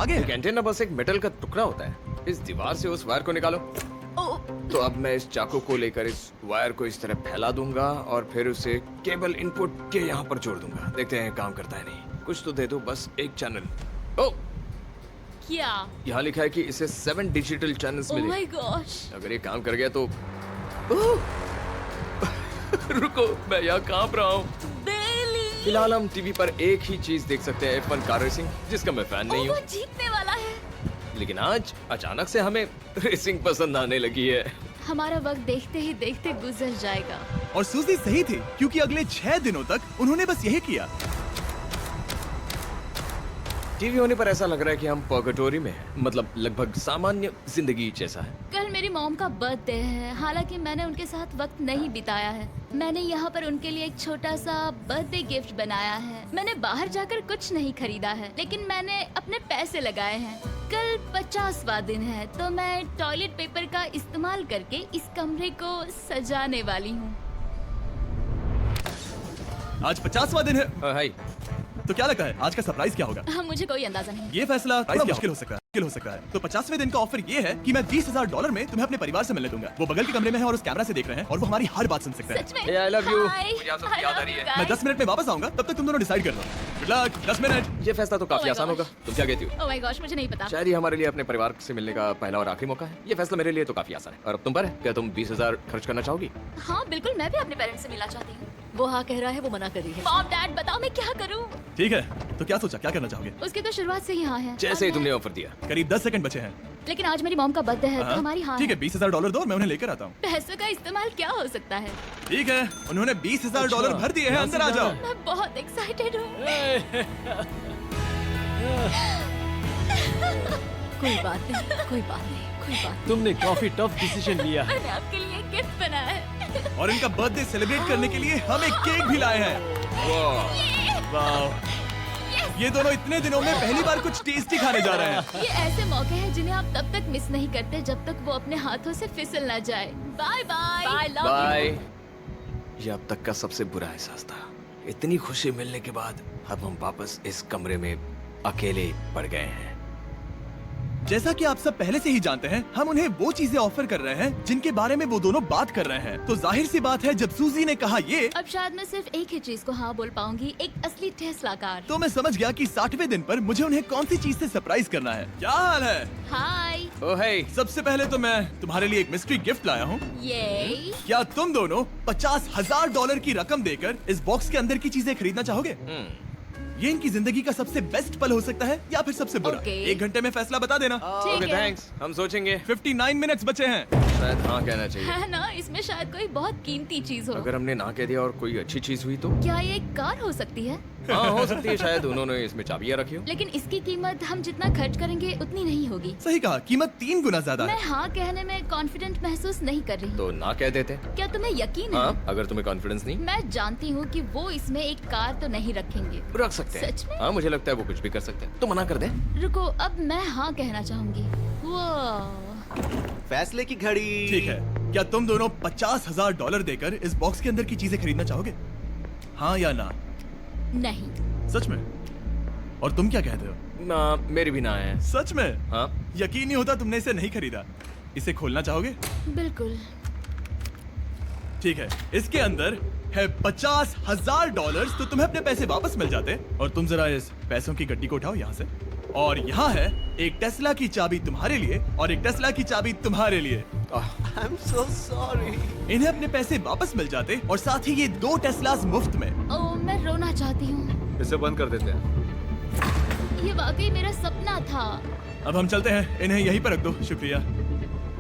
आगे एक एंटेना बस एक मेटल का टुकड़ा होता है। इस दीवार से उस वायर को निकालो। तो अब मैं इस चाकू को लेकर इस वायर को इस तरह फैला दूंगा और फिर उसे केबल इनपुट के यहाँ पर जोड़ दूंगा। देखते हैं काम करता है नहीं। कुछ तो दे दो, बस एक चैनल। ओ क्या? यहाँ लिखा है कि इसे 7 डिजिटल चैनल्स ओह मिले। My gosh. अगर ये काम कर गया तो रुको, मैं यहाँ कांप रहा हूँ। बेली। फिलहाल हम टीवी पर एक ही चीज देख सकते हैं, F1 कार रेसिंग, जिसका मैं फैन नहीं वो हूँ। जीतने वाला है। लेकिन आज अचानक से हमें रेसिंग पसंद आने लगी है। हमारा वक्त देखते ही देखते गुजर जाएगा। और सूजी सही थी, क्योंकि अगले 6 दिनों तक उन्होंने बस यही किया। टीवी होने पर ऐसा लग रहा है कि हम पर्गेटोरी में हैं, मतलब लगभग सामान्य जिंदगी जैसा है। कल मेरी मॉम का बर्थडे है, हालांकि मैंने उनके साथ वक्त नहीं बिताया है। मैंने यहाँ पर उनके लिए एक छोटा सा बर्थडे गिफ्ट बनाया है। मैंने बाहर जाकर कुछ नहीं खरीदा है, लेकिन मैंने अपने पैसे लगाए हैं। कल 50वां दिन है, तो मैं टॉयलेट पेपर का इस्तेमाल करके इस कमरे को सजाने वाली हूँ। आज 50वां दिन है, हाय, तो क्या लगता है आज का सरप्राइज क्या होगा? मुझे कोई अंदाजा नहीं। ये फैसला थोड़ा मुश्किल हो सकता है। तो 50वें दिन का ऑफर ये है कि मैं $20,000 में तुम्हें अपने परिवार से मिलने दूंगा। वो बगल के कमरे में है और उस कैमरा से देख रहे हैं और वो हमारी हर बात सुन सकते हैं। सच में? Hey, I love you. Hi. मुझे आप सबकी याद आ रही है। मैं 10 मिनट में वापस आऊंगा, तब तक तुम दोनों डिसाइड कर लो। Good luck, 10 minute. ये फैसला तो काफी Oh my आसान gosh. होगा। तुम क्या कहती हो? ओह माय गॉश, मुझे नहीं पता। शायद ये हमारे लिए अपने परिवार से मिलने का पहला और आखिरी मौका है। ये फैसला मेरे लिए तो काफी आसान है। और अब तुम पर है, क्या तुम 20,000 खर्च करना चाहोगी? हाँ बिल्कुल, मैं भी अपने पेरेंट्स से मिलना चाहती हूँ। वो हाँ कह रहा है, वो मना कर रही है। मॉम डैड बताओ मैं क्या करूँ? ठीक है, तो क्या सोचा, क्या करना चाहोगे? उसकी तो शुरुआत से ही हाँ है। जैसे ही और तुमने मैं- ऑफर दिया। करीब 10 सेकंड बचे हैं। लेकिन आज मेरी मॉम का बर्थडे है, तो हाँ? हमारी हाँ ठीक है। है, $20,000 दो, मैं उन्हें लेकर आता हूँ। पैसों का इस्तेमाल क्या हो सकता है? ठीक है, उन्होंने $20,000 भर दिए हैं, अंदर आ जाओ। मैं बहुत एक्साइटेड हूँ। कोई बात नहीं, कोई बात नहीं, कोई बात नहीं। तुमने काफी टफ डिसीजन लिया है। मैंने आपके लिए गिफ्ट बनाया है। और इनका बर्थडे सेलिब्रेट करने के लिए हम एक केक भी लाए हैं। वाह, ये दोनों इतने दिनों में पहली बार कुछ टेस्टी खाने जा रहे हैं। ये ऐसे मौके हैं जिन्हें आप तब तक मिस नहीं करते जब तक वो अपने हाथों से फिसल ना जाए। Bye bye. Bye, love bye. ये अब तक का सबसे बुरा एहसास था। इतनी खुशी मिलने के बाद अब हम वापस इस कमरे में अकेले पड़ गए हैं। जैसा कि आप सब पहले से ही जानते हैं, हम उन्हें वो चीजें ऑफर कर रहे हैं जिनके बारे में वो दोनों बात कर रहे हैं। तो जाहिर सी बात है, जब सूजी ने कहा ये, अब शायद मैं सिर्फ एक ही चीज को हाँ बोल पाऊंगी, एक असली टेस्ला कार। तो मैं समझ गया कि 60वें दिन पर मुझे उन्हें कौन सी चीज से सरप्राइज करना है। क्या हाल है? हाय। ओह हे, सबसे पहले तो मैं तुम्हारे लिए एक मिस्ट्री गिफ्ट लाया हूँ। ये क्या तुम दोनों $50,000 की रकम देकर इस बॉक्स के अंदर की चीजें खरीदना चाहोगे? ये इनकी जिंदगी का सबसे बेस्ट पल हो सकता है या फिर सबसे बुरा। Okay. 1 घंटे में फैसला बता देना। ठीक ओके है। थैंक्स, हम सोचेंगे। 59 मिनट्स बचे हैं। शायद हाँ कहना चाहिए। है ना, इसमें शायद कोई बहुत कीमती चीज हो। अगर हमने ना कह दिया और कोई अच्छी चीज हुई तो? क्या ये एक कार हो सकती है? हाँ हो सकती है, शायद उन्होंने इसमें चाबियां रखी हो। लेकिन इसकी कीमत हम जितना खर्च करेंगे उतनी नहीं होगी। सही कहा, कीमत 3 गुना ज्यादा मैं है। हाँ कहने में कॉन्फिडेंट महसूस नहीं कर रही। तो ना कह देते। क्या तुम्हें यकीन है? हाँ, अगर तुम्हें कॉन्फिडेंस नहीं, मैं जानती हूँ कि वो इसमें एक कार तो नहीं रखेंगे। रख सकते हैं। सच में? हाँ मुझे लगता है वो कुछ भी कर सकते हैं। तो मना कर दे। रुको, अब मैं हाँ कहना चाहूंगी। वो फैसले की घड़ी। ठीक है, क्या तुम दोनों $50,000 देकर इस बॉक्स के अंदर की चीजें खरीदना चाहोगे? हाँ या ना? नहीं। सच में? और तुम क्या कहते हो? ना, मेरी भी ना है। सच में? हाँ यकीन नहीं होता तुमने इसे नहीं खरीदा। इसे खोलना चाहोगे? बिल्कुल। ठीक है, इसके अंदर है $50,000, तो तुम्हें अपने पैसे वापस मिल जाते। और तुम जरा इस पैसों की गड्डी को उठाओ यहाँ से। और यहाँ है एक टेस्ला की चाबी तुम्हारे लिए और एक टेस्ला की चाबी तुम्हारे लिए। I am so sorry. इन्हें अपने पैसे वापस मिल जाते और साथ ही ये 2 टेस्लास मुफ्त में। ओह, मैं रोना चाहती हूँ। इसे बंद कर देते हैं। ये वाकई मेरा सपना था। अब हम चलते हैं, इन्हें यहीं पर रख दो। शुक्रिया।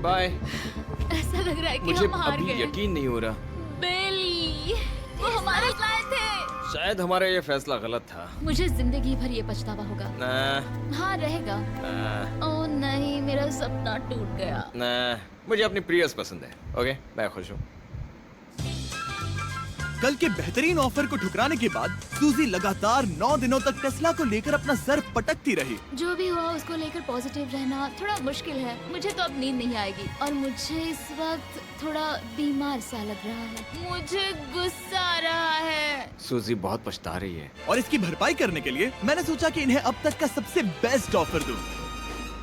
बाय। ऐसा लग रहा है कि मुझे हम हार अभी गए। यकीन नहीं हो रहा। बेली, वो हमारे प्लान थे। शायद हमारा ये फैसला गलत था। मुझे जिंदगी भर ये पछतावा होगा। ना, हाँ रहेगा। ना, ओह नहीं, मेरा सपना टूट गया। ना, मुझे अपनी प्रियस पसंद है। ओके, मैं खुश हूँ। कल के बेहतरीन ऑफर को ठुकराने के बाद सूजी लगातार 9 दिनों तक टेस्ला को लेकर अपना सर पटकती रही। जो भी हुआ उसको लेकर पॉजिटिव रहना थोड़ा मुश्किल है। मुझे तो अब नींद नहीं आएगी और मुझे इस वक्त थोड़ा बीमार सा लग रहा है। मुझे गुस्सा आ रहा है। सूजी बहुत पछता रही है। और इसकी भरपाई करने के लिए मैंने सोचा कि इन्हें अब तक का सबसे बेस्ट ऑफर दूं।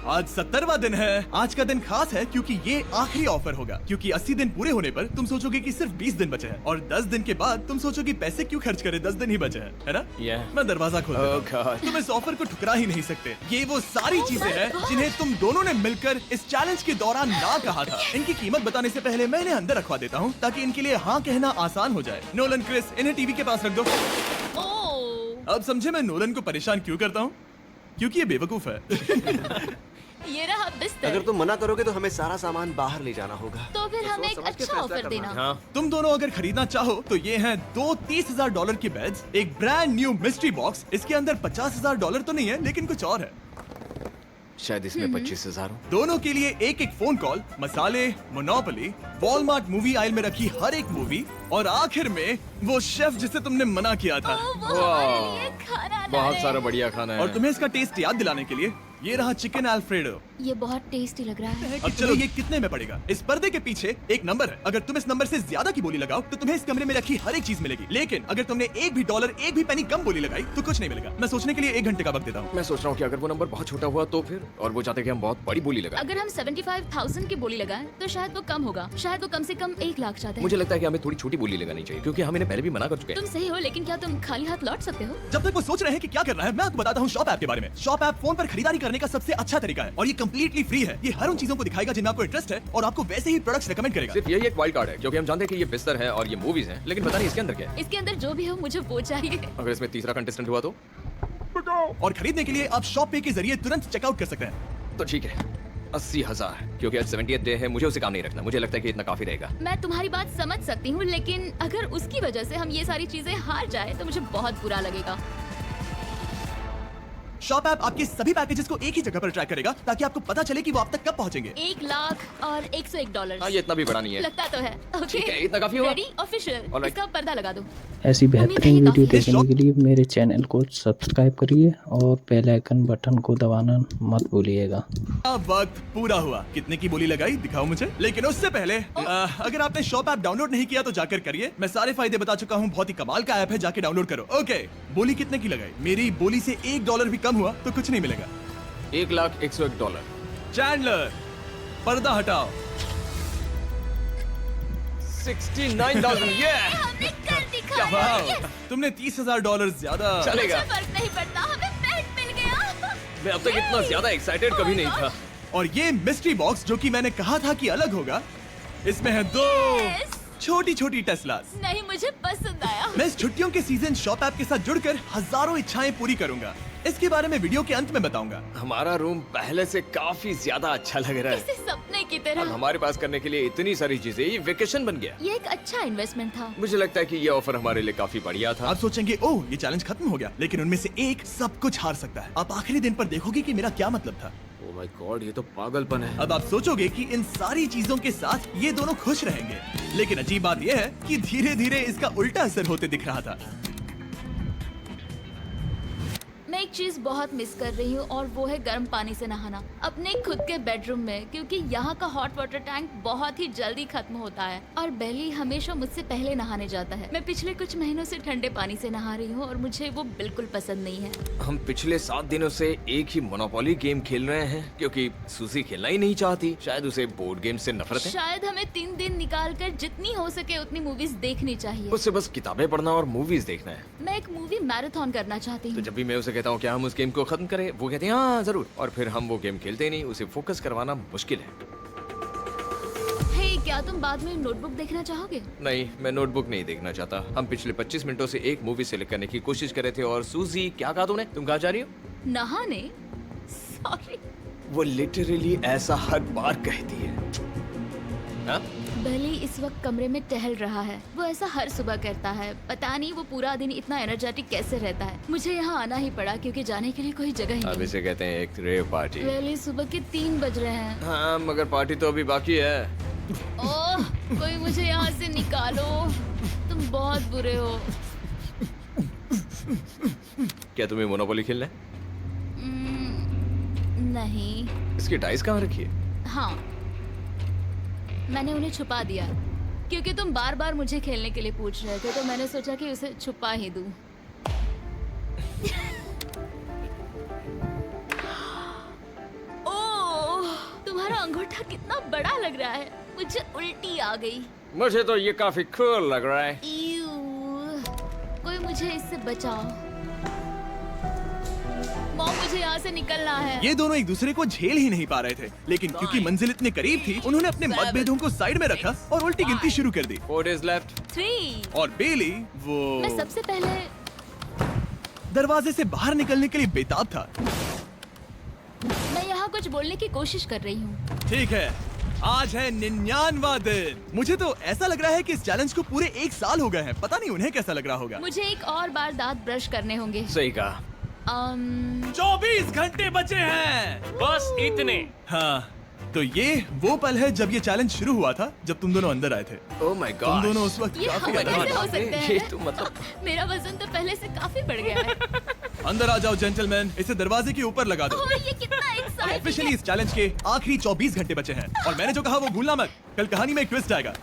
आज 70वां दिन है। आज का दिन खास है क्योंकि ये आखिरी ऑफर होगा, क्योंकि 80 दिन पूरे होने पर तुम सोचोगे कि सिर्फ 20 दिन बचे हैं और 10 दिन के बाद तुम सोचोगे पैसे क्यों खर्च करें, 10 दिन ही बचे हैं, है ना? Yeah. मैं दरवाजा खोल देता हूं। Oh God. तुम इस ऑफर को ठुकरा ही नहीं सकते। ये वो सारी चीजें हैं जिन्हें तुम दोनों ने मिलकर इस चैलेंज के दौरान ना कहा था। इनकी कीमत बताने से पहले मैं इन्हें अंदर रखवा देता हूँ ताकि इनके लिए हाँ कहना आसान हो जाए। नोलन, क्रिस, इन्हें टीवी के पास रख दो। ओह, अब समझे मैं नोलन को परेशान क्यों करता हूँ? क्योंकि ये बेवकूफ है। ये रहा बिस्तर। अगर तुम मना करोगे तो हमें सारा सामान बाहर ले जाना होगा। तो फिर हमें एक समझ के अच्छा फैसला ऑफर करना देना। हाँ, तुम दोनों अगर खरीदना चाहो तो ये हैं 2 $30,000 के बेड्स, एक ब्रांड न्यू मिस्ट्री बॉक्स। इसके अंदर $50,000 तो नहीं है लेकिन कुछ और है। शायद इसमें 25,000 हो। दोनों के लिए एक एक फोन कॉल, मसाले, मोनोपोली, वॉलमार्ट मूवी आयल में रखी हर एक मूवी और आखिर में वो शेफ जिसे तुमने मना किया था। वो हमारे लिए खाना ला बहुत रहे सारा हैं। बढ़िया खाना है। और तुम्हें इसका टेस्ट याद दिलाने के लिए ये रहा चिकन अल्फ्रेडो। ये बहुत टेस्टी लग रहा है। अब चलो ये कितने में पड़ेगा? इस पर्दे के पीछे एक नंबर है। अगर तुम इस नंबर से ज्यादा की बोली लगाओ तो तुम्हें इस कमरे में रखी हर एक चीज मिलेगी, लेकिन अगर तुमने एक भी डॉलर, एक भी पेनी कम बोली लगाई तो कुछ नहीं मिलेगा। मैं सोचने के लिए 1 घंटे का वक्त देता हूँ। मैं सोच रहा हूँ कि अगर वो नंबर बहुत छोटा हुआ तो फिर, और वो चाहते कि हम बहुत बड़ी बोली लगाएं। अगर हम 75,000 की बोली लगाएं तो शायद वो कम होगा। शायद वो कम से कम 1 लाख चाहते हैं। मुझे लगता है कि हमें थोड़ी छोटी बोली लगानी चाहिए क्योंकि हम इन्हें पहले भी मना कर चुके हैं। तुम सही हो, लेकिन क्या तुम खाली हाथ लौट सकते हो? जब तक वो सोच रहे हैं कि क्या करना है, मैं आपको बताता हूँ शॉप ऐप के बारे में। शॉप ऐप फोन पर खरीदारी करने का सबसे अच्छा तरीका है और ये कम्प्लीटली फ्री है। ये हर उन चीजों को दिखाएगा जिनमें आपको इंटरेस्ट है और आपको वैसे ही प्रोडक्ट्स रेकमेंड करेगा। सिर्फ यही एक वाइल्ड कार्ड है क्योंकि हम जानते हैं कि ये बिस्तर है और ये मूवीज हैं, लेकिन पता नहीं इसके अंदर क्या है। इसके अंदर जो भी हो मुझे वो चाहिए। अगर इसमें तीसरा कंटेस्टेंट हुआ तो और खरीदने के लिए आप शॉप पे के जरिए तुरंत चेकआउट कर सकते हैं। तो ठीक है, 80,000 क्योंकि आज 70th डे है। मुझे उसे काम नहीं रखना। मुझे लगता है कि इतना काफी रहेगा। मैं तुम्हारी बात समझ सकती हूँ, लेकिन अगर उसकी वजह से हम ये सारी चीजें हार जाए तो मुझे बहुत बुरा लगेगा। शॉप ऐप आपके सभी पैकेजेस को एक ही जगह पर ट्रैक करेगा ताकि आपको पता चले कि वो आप तक कब पहुंचेंगे। 1 लाख और $101। हाँ, ये इतना भी बड़ा नहीं है। लगता तो है। ओके, ठीक है, इतना काफी होगा। Ready, official. Alright. इसका पर्दा लगा दो। ऐसी उम्मीद है बेहतरीन ये वीडियो काफी है। देखने के लिए मेरे चैनल को सब्सक्राइब करिए और बेल आइकन बटन को दबाना मत भूलिएगा। अब वक्त पूरा हुआ। कितने की बोली लगाई दिखाओ मुझे। लेकिन उससे पहले अगर आपने शॉप ऐप डाउनलोड नहीं किया तो जाकर करिए। मैं सारे फायदे बता चुका हूँ। बहुत ही कमाल का ऐप है, जाके डाउनलोड करो। ओके, बोली कितने की लगाई? मेरी बोली से $1 भी कम हुआ तो कुछ नहीं मिलेगा। $1,01,001। चैंडलर, पर्दा हटाओ। 69,000। ये हमने कर दिखाया। वाह, Yes! तुमने $30,000 ज्यादा। चलेगा। मुझे फर्क नहीं पड़ता, हमें बेड मिल गया। मैं अब तक इतना ज्यादा एक्साइटेड कभी नहीं था। और ये मिस्ट्री बॉक्स जो कि मैंने कहा था कि अलग होगा, इसमें है 2 Yes! छोटी छोटी टेस्लास। नहीं, मुझे पसंद आया। मैं इस छुट्टियों के सीजन शॉप ऐप के साथ जुड़कर हजारों इच्छाएं पूरी करूंगा। इसके बारे में वीडियो के अंत में बताऊंगा। हमारा रूम पहले से काफी ज्यादा अच्छा लग रहा है। इसे सपने की अब तरह। हमारे पास करने के लिए इतनी सारी चीजें, ये वेकेशन बन गया। ये एक अच्छा इन्वेस्टमेंट था। मुझे लगता है कि ये ऑफर हमारे लिए काफी बढ़िया था। आप सोचेंगे ओह ये चैलेंज खत्म हो गया, लेकिन उनमें से एक सब कुछ हार सकता है। आप आखिरी दिन पर देखोगे कि मेरा क्या मतलब था। ओह माय गॉड, ये तो पागलपन है। अब आप सोचोगे कि इन सारी चीजों के साथ ये दोनों खुश रहेंगे, लेकिन अजीब बात यह है कि धीरे धीरे इसका उल्टा असर होते दिख रहा था। मैं एक चीज बहुत मिस कर रही हूँ और वो है गर्म पानी से नहाना अपने खुद के बेडरूम में, क्योंकि यहाँ का हॉट वाटर टैंक बहुत ही जल्दी खत्म होता है और बेली हमेशा मुझसे पहले नहाने जाता है। मैं पिछले कुछ महीनों से ठंडे पानी से नहा रही हूँ और मुझे वो बिल्कुल पसंद नहीं है। हम पिछले 7 दिनों से एक ही मोनोपोली गेम खेल रहे हैं क्योंकि सूजी खेलना ही नहीं चाहती। शायद उसे बोर्ड गेम से नफरत है। शायद हमें 3 दिन निकाल कर जितनी हो सके उतनी मूवीज देखनी चाहिए। उससे बस किताबें पढ़ना और मूवीज देखना है। मैं एक मूवी मैराथन करना चाहती तो हूँ। जब भी मैं उसे कहता हूँ क्या हम उस गेम को खत्म करें, वो कहते हैं हाँ जरूर, और फिर हम वो गेम खेलते ही नहीं। उसे फोकस करवाना मुश्किल है। हे, क्या तुम बाद में नोटबुक देखना चाहोगे? नहीं, मैं नोटबुक नहीं देखना चाहता। हम पिछले 25 मिनटों से एक मूवी सेलेक्ट करने की कोशिश कर रहे थे। और सूजी, क्या कहा तूने? तुम कहाँ जा रही हो? नहाने? सॉरी। वो लिटरली ऐसा हर बार कहती है। हाँ? बेली इस वक्त कमरे में टहल रहा है। वो ऐसा हर सुबह करता है। पता नहीं वो पूरा दिन इतना एनर्जेटिक कैसे रहता है। मुझे यहाँ आना ही पड़ा क्योंकि जाने के लिए कोई जगह ही अब नहीं। इसे कहते हैं एक रेव पार्टी। बेली, सुबह के 3 बज रहे हैं। हाँ, मगर पार्टी तो अभी बाकी है। ओह, कोई मुझे यहाँ से निकालो। तुम तुम बहुत बुरे हो। क्या तुम्हें मोनोपोली खेलना है? नहीं। इसकी डाइस कहाँ रखी है? हाँ, मैंने उन्हें छुपा दिया क्योंकि तुम बार बार मुझे खेलने के लिए पूछ रहे थे, तो मैंने सोचा कि उसे छुपा ही दूं। ओह, तुम्हारा अंगूठा कितना बड़ा लग रहा है, मुझे उल्टी आ गई। मुझे तो ये काफी कूल लग रहा है। ईऊ, कोई मुझे इससे बचाओ। मॉम, मुझे यहाँ से निकलना है। ये दोनों एक दूसरे को झेल ही नहीं पा रहे थे, लेकिन क्योंकि मंजिल इतने करीब थी, उन्होंने अपने मतभेदों को साइड में रखा और उल्टी गिनती शुरू कर दी। 4 days left. 3। और बेली वो मैं सबसे पहले दरवाजे से बाहर निकलने के लिए बेताब था। मैं यहाँ कुछ बोलने की कोशिश कर रही हूँ। ठीक है, आज है 99वां दिन। मुझे तो ऐसा लग रहा है कि इस चैलेंज को पूरे 1 साल हो गए हैं। पता नहीं उन्हें कैसा लग रहा होगा। मुझे एक और बार दांत ब्रश करने होंगे। सही कहा। 24 घंटे बचे हैं। बस इतने। हाँ, तो ये वो पल है जब ये चैलेंज शुरू हुआ था, जब तुम दोनों अंदर आए थे। ओह माय तुम गॉड। दोनों उस वक्त ये काफी हम अलग कैसे थे। हो सकते ये हैं? तो मतलब मेरा वजन तो पहले से काफी बढ़ गया है। अंदर आ जाओ जेंटलमैन, इसे दरवाजे के ऊपर लगा दो। ओह, ये कितना एक्साइटिंग ऑफिशियली है। इस चैलेंज के आखिरी 24 घंटे बचे हैं, और मैंने जो कहा वो भूलना मत। कल कहानी में एक ट्विस्ट आएगा।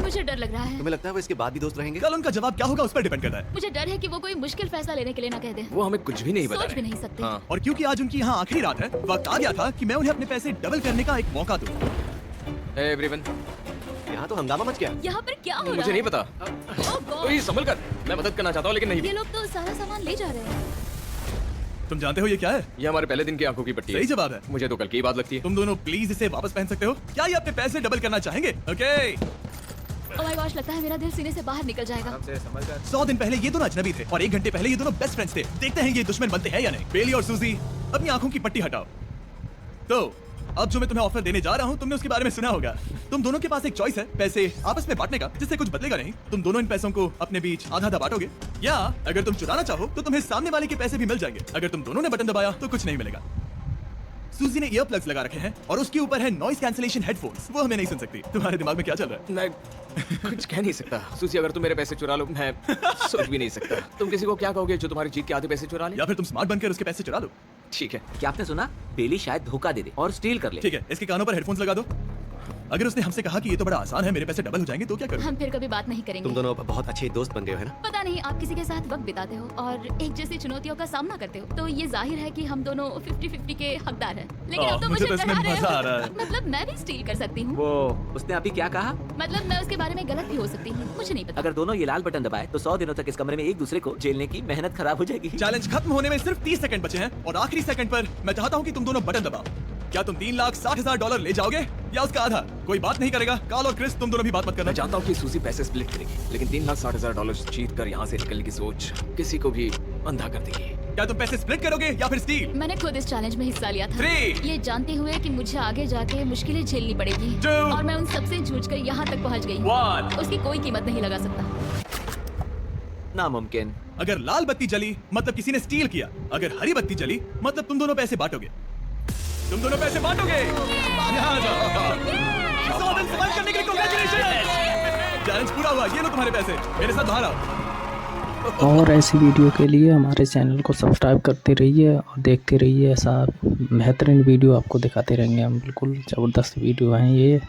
मुझे डर लग रहा है। तुम्हें लगता है वो इसके बाद भी दोस्त रहेंगे? कल उनका जवाब क्या होगा उस पर डिपेंड करता है। मुझे डर है कि वो कोई मुश्किल फैसला लेने के लिए ना कह दे। वो हमें कुछ भी नहीं बता सोच भी रहे। नहीं सकते। हाँ। और क्योंकि आज उनकी यहाँ आखिरी रात है, वक्त आ गया था कि मैं उन्हें अपने पैसे डबल करने का एक मौका दूं। Hey everyone. यहाँ तो हंगामा मच गया। यहाँ पर क्या हो रहा है? मुझे नहीं पता। Oh God, ओए संभल कर। मैं मदद करना चाहता हूँ लेकिन नहीं ये भी। लोग तो सारा सामान ले जा रहे हैं। तुम जानते हो ये क्या है? ये हमारे पहले दिन की आंखों की पट्टी है। सही जवाब है। मुझे तो कल की बात लगती है। तुम दोनों प्लीज इसे वापस पहन सकते हो? क्या ये अपने पैसे डबल करना चाहेंगे? ओके। Oh my gosh, लगता है मेरा दिल सीने से बाहर निकल जाएगा। 100 दिन पहले ये दोनों अजनबी थे और 1 घंटे पहले ये दोनों बेस्ट फ्रेंड्स थे। देखते हैं ये दुश्मन बनते हैं या नहीं। बेली और सूजी, अपनी आंखों की पट्टी हटाओ। तो अब जो मैं तुम्हें ऑफर देने जा रहा हूँ, तुमने उसके बारे में सुना होगा। तुम दोनों के पास एक चॉइस है, पैसे आपस में बांटने का, जिससे कुछ बदलेगा नहीं। तुम दोनों इन पैसों को अपने बीच आधा आधा बांटोगे, या अगर तुम चुराना चाहो तो तुम्हें सामने वाले के पैसे भी मिल जाएंगे। अगर तुम दोनों ने बटन दबाया तो कुछ नहीं मिलेगा। सूजी ने ईयर प्लग्स लगा रखे हैं और उसके ऊपर है नॉइस कैंसिलेशन हेडफोन्स। वो हमें नहीं सुन सकती। तुम्हारे दिमाग में क्या चल रहा है? मैं कुछ कह नहीं सकता। सूसी, अगर तुम मेरे पैसे चुरा लो, मैं सोच भी नहीं सकता। तुम किसी को क्या कहोगे जो तुम्हारी जीत के आधे पैसे चुरा ले? या फिर तुम स्मार्ट बनकर उसके पैसे चुरा लो। ठीक है। क्या आपने सुना? बेली शायद धोखा दे दे और स्टील कर ले। ठीक है, इसके कानों पर हेडफोन्स लगा दो। अगर उसने हमसे कहा कि ये तो बड़ा आसान है, मेरे पैसे डबल हो जाएंगे, तो क्या करोगे? हम फिर कभी बात नहीं करेंगे। तुम दोनों अब बहुत अच्छे दोस्त बन गए हो, है ना? पता नहीं, आप किसी के साथ वक्त बिताते हो और एक जैसी चुनौतियों का सामना करते हो, तो ये जाहिर है कि हम दोनों 50-50 के हकदार हैं। लेकिन अब तो मुझे मुझे तो इसमें डरा मजा आ रहे रहा है। हो। मतलब मैं भी स्टील कर सकती हूँ। वो उसने अभी क्या कहा? मतलब मैं उसके बारे में गलत भी हो सकती हूँ, मुझे नहीं पता। अगर दोनों ये लाल बटन दबाए तो 100 दिनों तक इस कमरे में एक दूसरे को झेलने की मेहनत खराब हो जाएगी। चैलेंज खत्म होने में सिर्फ 30 सेकंड बचे हैं और आखिरी सेकंड पर मैं चाहता हूँ कि तुम दोनों बटन दबाओ। क्या तुम $3,60,000 ले जाओगे या उसका आधा? कोई बात नहीं करेगा। कार्ल और क्रिस, तुम दोनों भी बात मत करना। मैं जानता हूँ कि सूसी पैसे स्प्लिट करेगी, लेकिन $3,60,000 जीत कर यहाँ से निकलने की सोच किसी को भी अंधा कर देगी। क्या तुम पैसे स्प्लिट करोगे या फिर स्टील? मैंने खुद इस चैलेंज में हिस्सा लिया था, 3, ये जानते हुए कि मुझे आगे जाके मुश्किलें झेलनी पड़ेगी 2, और मैं उन सबसे जूझकर यहाँ तक पहुँच गई हूँ। 1। उसकी कोई कीमत नहीं लगा सकता। नामुमकिन। अगर लाल बत्ती जली मतलब किसी ने स्टील किया, अगर हरी बत्ती जली मतलब तुम दोनों पैसे बांटोगे। तुम दोनों पैसे बांटोगे। यहाँ आ जाओ। 100 दिन सर्वाइव करने के लिए कांग्रेचुलेशन। चैलेंज पूरा हुआ। ये लो तुम्हारे पैसे, मेरे साथ बाहर आओ। और ऐसी वीडियो के लिए हमारे चैनल को सब्सक्राइब करते रहिए और देखते रहिए। ऐसा बेहतरीन वीडियो आपको दिखाते रहेंगे हम। बिल्कुल ज़बरदस्त वीडियो हैं ये।